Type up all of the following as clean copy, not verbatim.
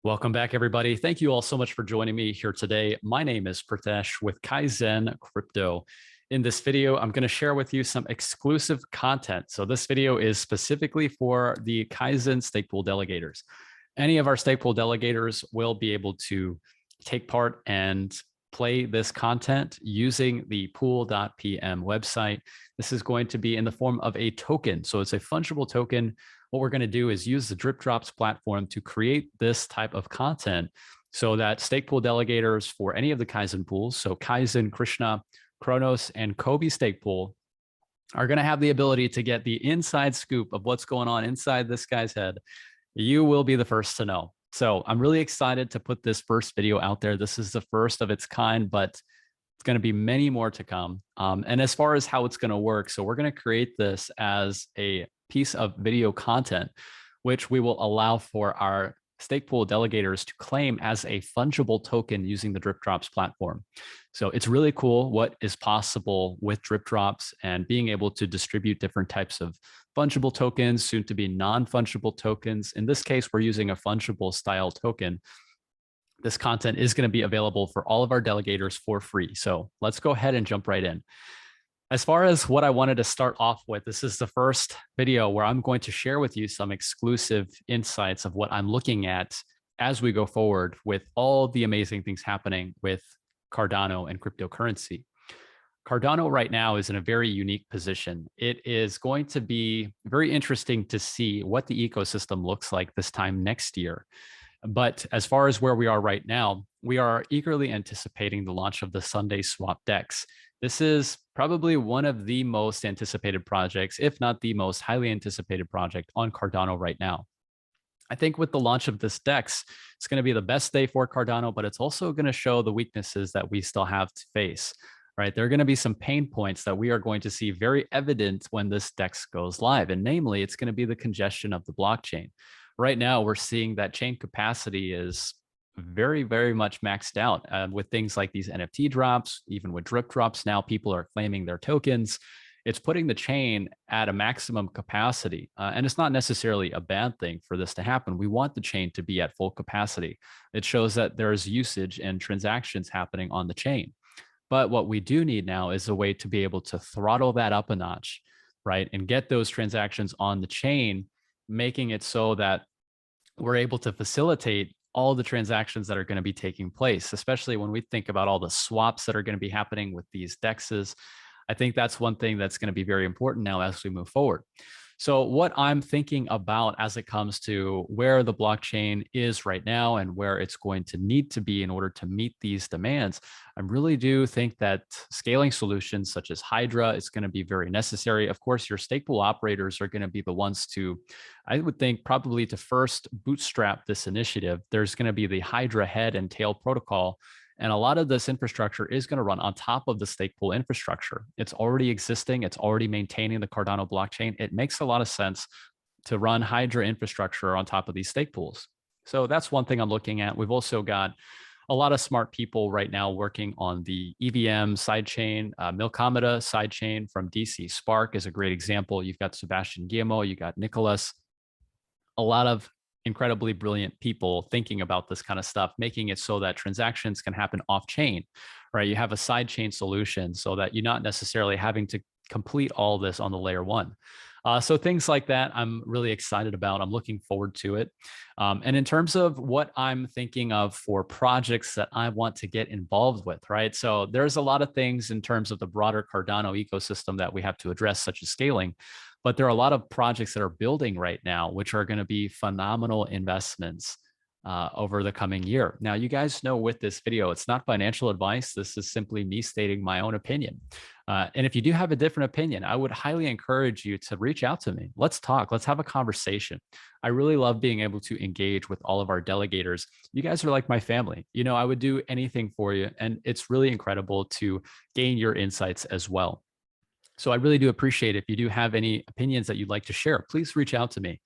Welcome back, everybody. Thank you all so much for joining me here today. My name is Pritesh with Kaizen Crypto. In this video, I'm going to share with you some exclusive content. So this video is specifically for the Kaizen stakepool delegators. Any of our stakepool delegators will be able to take part and play this content using the pool.pm website. This is going to be in the form of a token. So it's a fungible token. What we're going to do is use the Drip Drops platform to create this type of content so that stakepool delegators for any of the Kaizen pools, so Kaizen, KRSNA, KRONOS, and Kobe stakepool, are going to have the ability to get the inside scoop of what's going on inside this guy's head. You will be the first to know. So I'm really excited to put this first video out there. This is the first of its kind, but it's going to be many more to come. And as far as how it's going to work, so we're going to create this as a piece of video content, which we will allow for our stakepool delegators to claim as a fungible token using the Drip Drops platform. So it's really cool what is possible with Drip Drops and being able to distribute different types of fungible tokens, soon to be non-fungible tokens. In this case, we're using a fungible style token. This content is going to be available for all of our delegators for free. So let's go ahead and jump right in. As far as what I wanted to start off with, this is the first video where I'm going to share with you some exclusive insights of what I'm looking at as we go forward with all the amazing things happening with Cardano and cryptocurrency. Cardano right now is in a very unique position. It is going to be very interesting to see what the ecosystem looks like this time next year. But as far as where we are right now, we are eagerly anticipating the launch of the Sunday Swap DEX. This is probably one of the most anticipated projects, if not the most highly anticipated project on Cardano right now. I think with the launch of this DEX, it's going to be the best day for Cardano, but it's also going to show the weaknesses that we still have to face, right? There are going to be some pain points that we are going to see very evident when this DEX goes live. And namely, it's going to be the congestion of the blockchain. Right now, we're seeing that chain capacity is very, very much maxed out with things like these NFT drops. Even with Drip Drops now, people are claiming their tokens. It's putting the chain at a maximum capacity. And it's not necessarily a bad thing for this to happen. We want the chain to be at full capacity. It shows that there's usage and transactions happening on the chain. But what we do need now is a way to be able to throttle that up a notch, right? And get those transactions on the chain, making it so that we're able to facilitate all the transactions that are going to be taking place, especially when we think about all the swaps that are going to be happening with these DEXs. I think that's one thing that's going to be very important now as we move forward. So what I'm thinking about as it comes to where the blockchain is right now and where it's going to need to be in order to meet these demands, I really do think that scaling solutions such as Hydra is going to be very necessary. Of course, your stakepool operators are going to be the ones to, I would think, probably to first bootstrap this initiative. There's going to be the Hydra head and tail protocol. And a lot of this infrastructure is going to run on top of the stakepool infrastructure. It's already existing. It's already maintaining the Cardano blockchain. It makes a lot of sense to run Hydra infrastructure on top of these stake pools. So that's one thing I'm looking at. We've also got a lot of smart people right now working on the EVM sidechain. Milkomeda sidechain from DC Spark is a great example. You've got Sebastian Guillemot, you got Nicholas, a lot of incredibly brilliant people thinking about this kind of stuff, making it so that transactions can happen off chain, right? You have a side chain solution so that you're not necessarily having to complete all this on the layer one. So things like that, I'm really excited about. I'm looking forward to it. And in terms of what I'm thinking of for projects that I want to get involved with, right? So there's a lot of things in terms of the broader Cardano ecosystem that we have to address, such as scaling. But there are a lot of projects that are building right now, which are going to be phenomenal investments over the coming year. Now, you guys know with this video, it's not financial advice. This is simply me stating my own opinion. And if you do have a different opinion, I would highly encourage you to reach out to me. Let's talk. Let's have a conversation. I really love being able to engage with all of our delegators. You guys are like my family. You know, I would do anything for you. And it's really incredible to gain your insights as well. So I really do appreciate if you do have any opinions that you'd like to share, please reach out to me.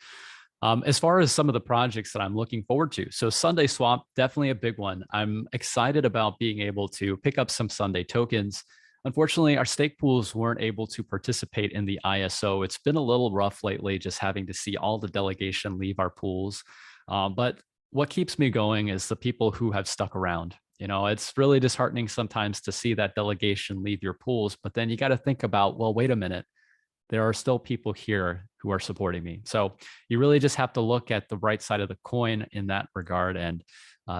As far as some of the projects that I'm looking forward to, so Sunday Swap, definitely a big one. I'm excited about being able to pick up some Sunday tokens. Unfortunately, our stake pools weren't able to participate in the ISO. It's been a little rough lately, just having to see all the delegation leave our pools. But what keeps me going is the people who have stuck around. You know, it's really disheartening sometimes to see that delegation leave your pools, but then you got to think about, well, wait a minute, there are still people here who are supporting me. So you really just have to look at the right side of the coin in that regard, and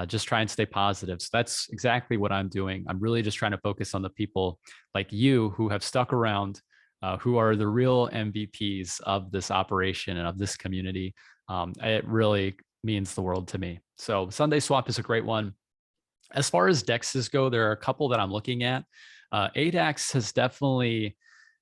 just try and stay positive. So that's exactly what I'm doing. I'm really just trying to focus on the people like you who have stuck around, who are the real MVPs of this operation and of this community. It really means the world to me. So Sunday Swap is a great one. As far as DEXs go, there are a couple that I'm looking at. ADAX has definitely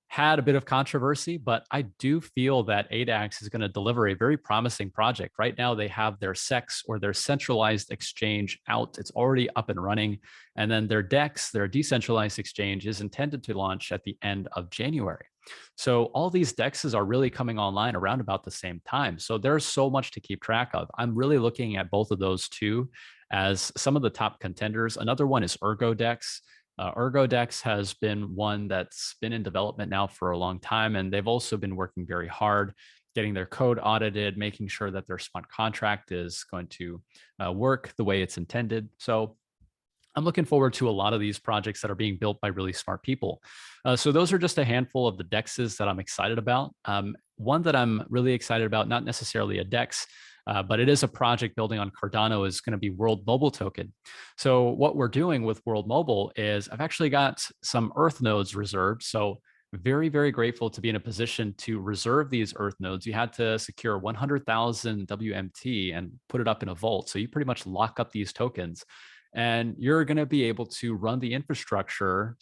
had a bit of controversy, but I do feel that ADAX is going to deliver a very promising project. Right now, they have their SEX, or their centralized exchange, out. It's already up and running. And then their DEX, their decentralized exchange, is intended to launch at the end of January. So all these DEXs are really coming online around about the same time. So there's so much to keep track of. I'm really looking at both of those two as some of the top contenders. Another one is ErgoDex. ErgoDex has been one that's been in development now for a long time, and they've also been working very hard getting their code audited, making sure that their smart contract is going to work the way it's intended. So I'm looking forward to a lot of these projects that are being built by really smart people. So those are just a handful of the DEXs that I'm excited about. One that I'm really excited about, not necessarily a DEX, but it is a project building on Cardano, is going to be World Mobile Token. So what we're doing with World Mobile is I've actually got some Earth nodes reserved. So very, very grateful to be in a position to reserve these Earth nodes. You had to secure 100,000 WMT and put it up in a vault. So you pretty much lock up these tokens, and you're going to be able to run the infrastructure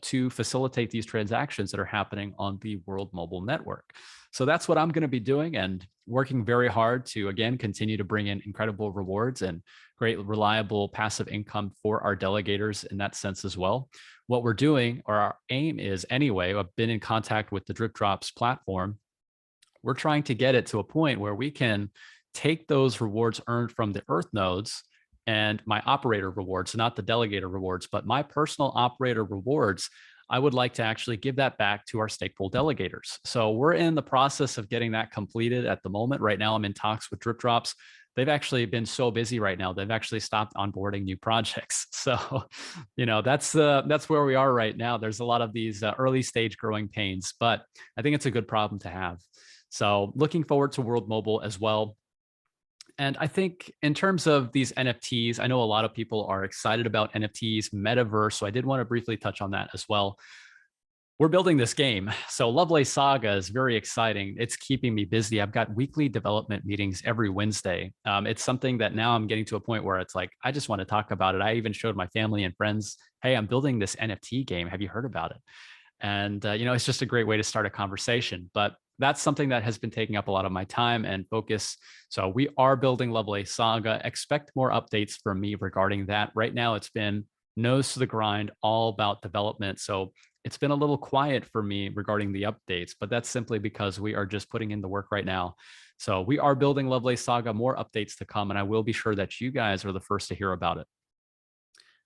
to facilitate these transactions that are happening on the World Mobile Network. So that's what I'm going to be doing, and working very hard to, again, continue to bring in incredible rewards and great, reliable passive income for our delegators in that sense as well. What we're doing, or our aim is anyway, I've been in contact with the Drip Drops platform. We're trying to get it to a point where we can take those rewards earned from the Earth nodes and my operator rewards, not the delegator rewards, but my personal operator rewards, I would like to actually give that back to our stakepool delegators. So we're in the process of getting that completed at the moment. Right now, I'm in talks with Drip Drops. They've actually been so busy right now, they've actually stopped onboarding new projects. So, you know, that's where we are right now. There's a lot of these early stage growing pains, but I think it's a good problem to have. So looking forward to World Mobile as well. And I think in terms of these NFTs, I know a lot of people are excited about NFTs, metaverse. So I did want to briefly touch on that as well. We're building this game. So Lovelace Saga is very exciting. It's keeping me busy. I've got weekly development meetings every Wednesday. It's something that now I'm getting to a point where it's like, I just want to talk about it. I even showed my family and friends, hey, I'm building this NFT game. Have you heard about it? And, you know, it's just a great way to start a conversation. But that's something that has been taking up a lot of my time and focus. So we are building Lovelace Saga. Expect more updates from me regarding that. Right now, it's been nose to the grind, all about development. So it's been a little quiet for me regarding the updates, but that's simply because we are just putting in the work right now. So we are building Lovelace Saga, more updates to come, and I will be sure that you guys are the first to hear about it.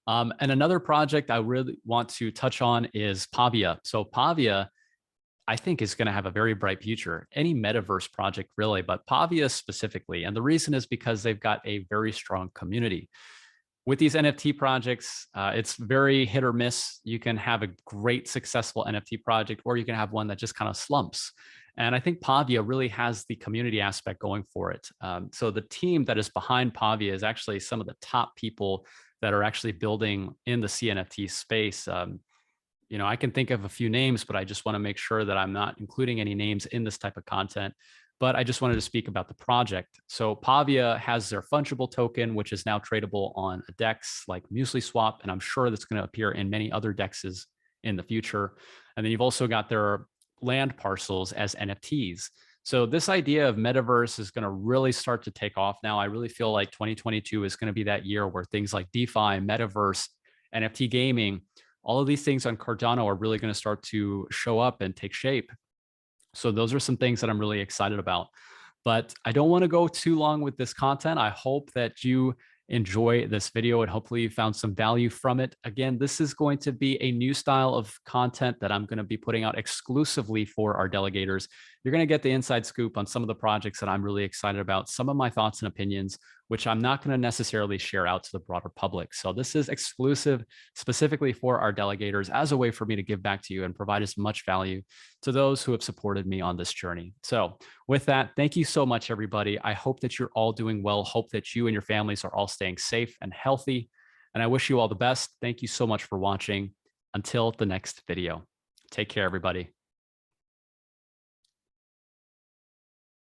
And another project I really want to touch on is Pavia. So Pavia, I think, is going to have a very bright future. Any metaverse project really, but Pavia specifically. And the reason is because they've got a very strong community. With these NFT projects, it's very hit or miss. You can have a great successful NFT project, or you can have one that just kind of slumps. And I think Pavia really has the community aspect going for it. So the team that is behind Pavia is actually some of the top people that are actually building in the CNFT space. You know, I can think of a few names, but I just want to make sure that I'm not including any names in this type of content. But I just wanted to speak about the project. So Pavia has their fungible token, which is now tradable on a DEX like MuesliSwap, and I'm sure that's going to appear in many other DEXs in the future. And then you've also got their land parcels as NFTs. So this idea of metaverse is going to really start to take off now. I really feel like 2022 is going to be that year where things like DeFi, metaverse, NFT gaming, all of these things on Cardano are really going to start to show up and take shape. So those are some things that I'm really excited about. But I don't want to go too long with this content. I hope that you enjoy this video and hopefully you found some value from it. Again, this is going to be a new style of content that I'm going to be putting out exclusively for our delegators. you're going to get the inside scoop on some of the projects that I'm really excited about, some of my thoughts and opinions, which I'm not going to necessarily share out to the broader public. So this is exclusive specifically for our delegators as a way for me to give back to you and provide as much value to those who have supported me on this journey. So with that, thank you so much, everybody. I hope that you're all doing well. Hope that you and your families are all staying safe and healthy. And I wish you all the best. Thank you so much for watching. Until the next video. Take care, everybody.